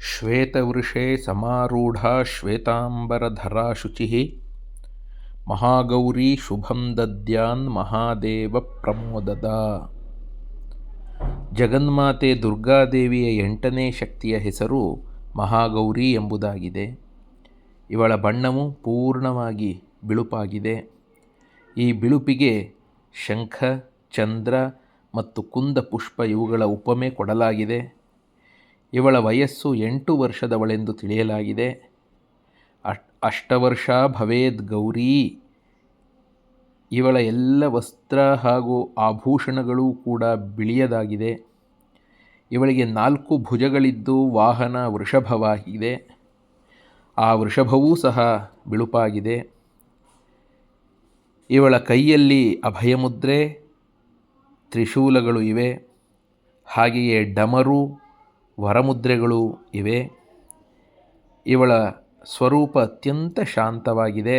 ಶ್ವೇತವೃಷೇ ಸಮಾರೂಢಾ ಶ್ವೇತಾಂಬರಧರಾ ಶುಚಿಃ ಮಹಾಗೌರಿ ಶುಭಂ ದದ್ಯಾನ್ ಮಹಾದೇವ ಪ್ರಮೋದದ. ಜಗನ್ಮಾತೆ ದುರ್ಗಾದೇವಿಯ 8ನೇ ಶಕ್ತಿಯ ಹೆಸರು ಮಹಾಗೌರಿ ಎಂಬುದಾಗಿದೆ. ಇವಳ ಬಣ್ಣವು ಪೂರ್ಣವಾಗಿ ಬಿಳುಪಾಗಿದೆ. ಈ ಬಿಳುಪಿಗೆ ಶಂಖ, ಚಂದ್ರ ಮತ್ತು ಕುಂದ ಪುಷ್ಪ ಇವುಗಳ ಉಪಮೆ ಕೊಡಲಾಗಿದೆ. ಇವಳ ವಯಸ್ಸು 8 ವರ್ಷದವಳೆಂದು ತಿಳಿಯಲಾಗಿದೆ. ಅಷ್ಟವರ್ಷ ಭವೇದ್ ಗೌರಿ. ಇವಳ ಎಲ್ಲ ವಸ್ತ್ರ ಹಾಗೂ ಆಭೂಷಣಗಳೂ ಕೂಡ ಬಿಳಿಯದಾಗಿದೆ. ಇವಳಿಗೆ 4 ಭುಜಗಳಿದ್ದು ವಾಹನ ವೃಷಭವಾಗಿದೆ. ಆ ವೃಷಭವೂ ಸಹ ಬಿಳುಪಾಗಿದೆ. ಇವಳ ಕೈಯಲ್ಲಿ ಅಭಯಮುದ್ರೆ, ತ್ರಿಶೂಲಗಳು ಇವೆ. ಹಾಗೆಯೇ ಡಮರು, ವರಮುದ್ರೆಗಳು ಇವೆ. ಇವಳ ಸ್ವರೂಪ ಅತ್ಯಂತ ಶಾಂತವಾಗಿದೆ.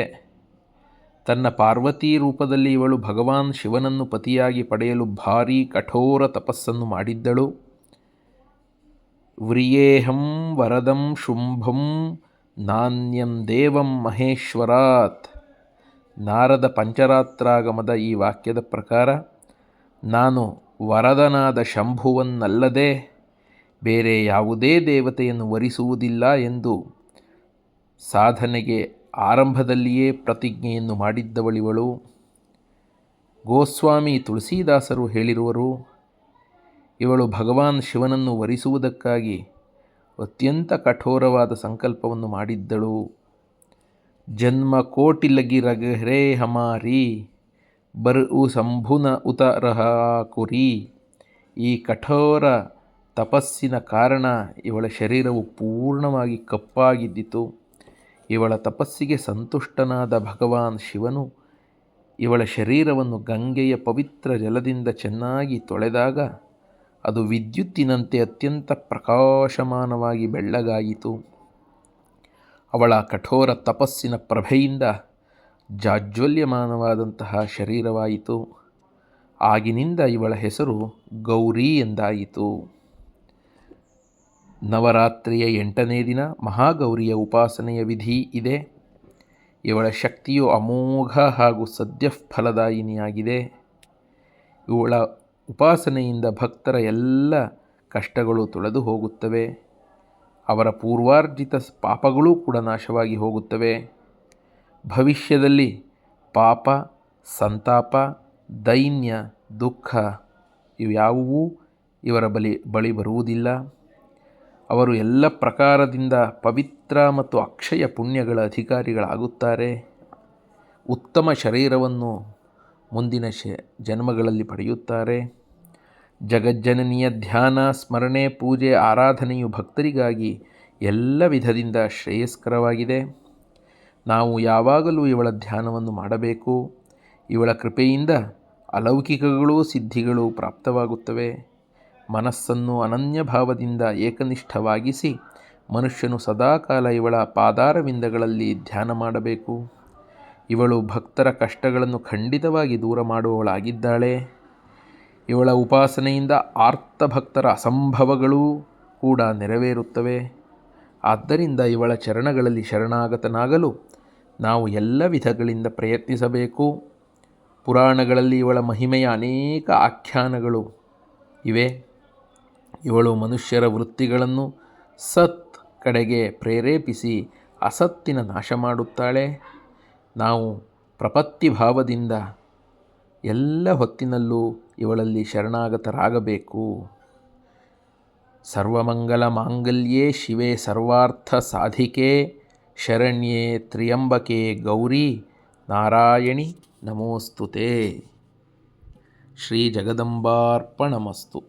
ತನ್ನ ಪಾರ್ವತೀ ರೂಪದಲ್ಲಿ ಇವಳು ಭಗವಾನ್ ಶಿವನನ್ನು ಪತಿಯಾಗಿ ಪಡೆಯಲು ಭಾರೀ ಕಠೋರ ತಪಸ್ಸನ್ನು ಮಾಡಿದ್ದಳು. ವ್ರಿಯೇಹಂ ವರದಂ ಶುಂಭಂ ನಾನ್ಯಂ ದೇವಂ ಮಹೇಶ್ವರಾತ್. ನಾರದ ಪಂಚರಾತ್ರಾಗಮದ ಈ ವಾಕ್ಯದ ಪ್ರಕಾರ ನಾನು ವರದನಾದ ಶಂಭುವನ್ನಲ್ಲದೆ ಬೇರೆ ಯಾವುದೇ ದೇವತೆಯನ್ನು ವರಿಸುವುದಿಲ್ಲ ಎಂದು ಸಾಧನೆಗೆ ಆರಂಭದಲ್ಲಿಯೇ ಪ್ರತಿಜ್ಞೆಯನ್ನು ಮಾಡಿದ್ದವಳಿವಳು. ಗೋಸ್ವಾಮಿ ತುಳಸೀದಾಸರು ಹೇಳಿರುವರು, ಇವಳು ಭಗವಾನ್ ಶಿವನನ್ನು ವರಿಸುವುದಕ್ಕಾಗಿ ಅತ್ಯಂತ ಕಠೋರವಾದ ಸಂಕಲ್ಪವನ್ನು ಮಾಡಿದ್ದಳು. ಜನ್ಮ ಕೋಟಿ ಲಗಿ ರಗರೆ ಹಮಾರಿ ಬರ್ ಉ ಸಂಭುನ ಉತ ರಹಾಕುರಿ. ಈ ಕಠೋರ ತಪಸ್ಸಿನ ಕಾರಣ ಇವಳ ಶರೀರವು ಪೂರ್ಣವಾಗಿ ಕಪ್ಪಾಗಿದ್ದಿತು. ಇವಳ ತಪಸ್ಸಿಗೆ ಸಂತುಷ್ಟನಾದ ಭಗವಾನ್ ಶಿವನು ಇವಳ ಶರೀರವನ್ನು ಗಂಗೆಯ ಪವಿತ್ರ ಜಲದಿಂದ ಚೆನ್ನಾಗಿ ತೊಳೆದಾಗ ಅದು ವಿದ್ಯುತ್ತಿನಂತೆ ಅತ್ಯಂತ ಪ್ರಕಾಶಮಾನವಾಗಿ ಬೆಳ್ಳಗಾಯಿತು. ಅವಳ ಕಠೋರ ತಪಸ್ಸಿನ ಪ್ರಭೆಯಿಂದ ಜಾಜ್ವಲ್ಯಮಾನವಾದಂತಹ ಶರೀರವಾಯಿತು. ಆಗಿನಿಂದ ಇವಳ ಹೆಸರು ಗೌರಿ ಎಂದಾಯಿತು. ನವರಾತ್ರಿಯ 8ನೇ ದಿನ ಮಹಾಗೌರಿಯ ಉಪಾಸನೆಯ ವಿಧಿ ಇದೆ. ಇವಳ ಶಕ್ತಿಯು ಅಮೋಘ ಹಾಗೂ ಸದ್ಯಫಲದಾಯಿನಿಯಾಗಿದೆ. ಇವಳ ಉಪಾಸನೆಯಿಂದ ಭಕ್ತರ ಎಲ್ಲ ಕಷ್ಟಗಳು ತೊಳೆದು ಹೋಗುತ್ತವೆ. ಅವರ ಪೂರ್ವಾರ್ಜಿತ ಪಾಪಗಳೂ ಕೂಡ ನಾಶವಾಗಿ ಹೋಗುತ್ತವೆ. ಭವಿಷ್ಯದಲ್ಲಿ ಪಾಪ, ಸಂತಾಪ, ದೈನ್ಯ, ದುಃಖ ಇವ್ಯಾವುವೂ ಇವರ ಬಳಿ ಬರುವುದಿಲ್ಲ. ಅವರು ಎಲ್ಲ ಪ್ರಕಾರದಿಂದ ಪವಿತ್ರ ಮತ್ತು ಅಕ್ಷಯ ಪುಣ್ಯಗಳ ಅಧಿಕಾರಿಗಳಾಗುತ್ತಾರೆ. ಉತ್ತಮ ಶರೀರವನ್ನು ಮುಂದಿನ ಜನ್ಮಗಳಲ್ಲಿ ಪಡೆಯುತ್ತಾರೆ. ಜಗಜ್ಜನನಿಯ ಧ್ಯಾನ, ಸ್ಮರಣೆ, ಪೂಜೆ, ಆರಾಧನೆಯು ಭಕ್ತರಿಗಾಗಿ ಎಲ್ಲ ವಿಧದಿಂದ ಶ್ರೇಯಸ್ಕರವಾಗಿದೆ. ನಾವು ಯಾವಾಗಲೂ ಇವಳ ಧ್ಯಾನವನ್ನು ಮಾಡಬೇಕು. ಇವಳ ಕೃಪೆಯಿಂದ ಅಲೌಕಿಕಗಳೂ ಸಿದ್ಧಿಗಳು ಪ್ರಾಪ್ತವಾಗುತ್ತವೆ. ಮನಸ್ಸನ್ನು ಅನನ್ಯ ಭಾವದಿಂದ ಏಕನಿಷ್ಠವಾಗಿಸಿ ಮನುಷ್ಯನು ಸದಾಕಾಲ ಇವಳ ಪಾದಾರವಿಂದಗಳಲ್ಲಿ ಧ್ಯಾನ ಮಾಡಬೇಕು. ಇವಳು ಭಕ್ತರ ಕಷ್ಟಗಳನ್ನು ಖಂಡಿತವಾಗಿ ದೂರ ಮಾಡುವವಳಾಗಿದ್ದಾಳೆ. ಇವಳ ಉಪಾಸನೆಯಿಂದ ಆರ್ತಭಕ್ತರ ಅಸಂಭವಗಳೂ ಕೂಡ ನೆರವೇರುತ್ತವೆ. ಆದ್ದರಿಂದ ಇವಳ ಚರಣಗಳಲ್ಲಿ ಶರಣಾಗತನಾಗಲು ನಾವು ಎಲ್ಲ ವಿಧಗಳಿಂದ ಪ್ರಯತ್ನಿಸಬೇಕು. ಪುರಾಣಗಳಲ್ಲಿ ಇವಳ ಮಹಿಮೆಯ ಅನೇಕ ಆಖ್ಯಾನಗಳು ಇವೆ. ಇವಳು ಮನುಷ್ಯರ ವೃತ್ತಿಗಳನ್ನು ಸತ್ ಕಡೆಗೆ ಪ್ರೇರೇಪಿಸಿ ಅಸತ್ತಿನ ನಾಶ ಮಾಡುತ್ತಾಳೆ. ನಾವು ಪ್ರಪತ್ತಿಭಾವದಿಂದ ಎಲ್ಲ ಹೊತ್ತಿನಲ್ಲೂ ಇವಳಲ್ಲಿ ಶರಣಾಗತರಾಗಬೇಕು. ಸರ್ವಮಂಗಲ ಮಾಂಗಲ್ಯೇ ಶಿವೆ ಸರ್ವಾರ್ಥ ಸಾಧಿಕೆ ಶರಣ್ಯೇ ತ್ರ್ಯಂಬಕೆ ಗೌರಿ ನಾರಾಯಣಿ ನಮೋಸ್ತುತೆ. ಶ್ರೀ ಜಗದಂಬಾರ್ಪಣಮಸ್ತು.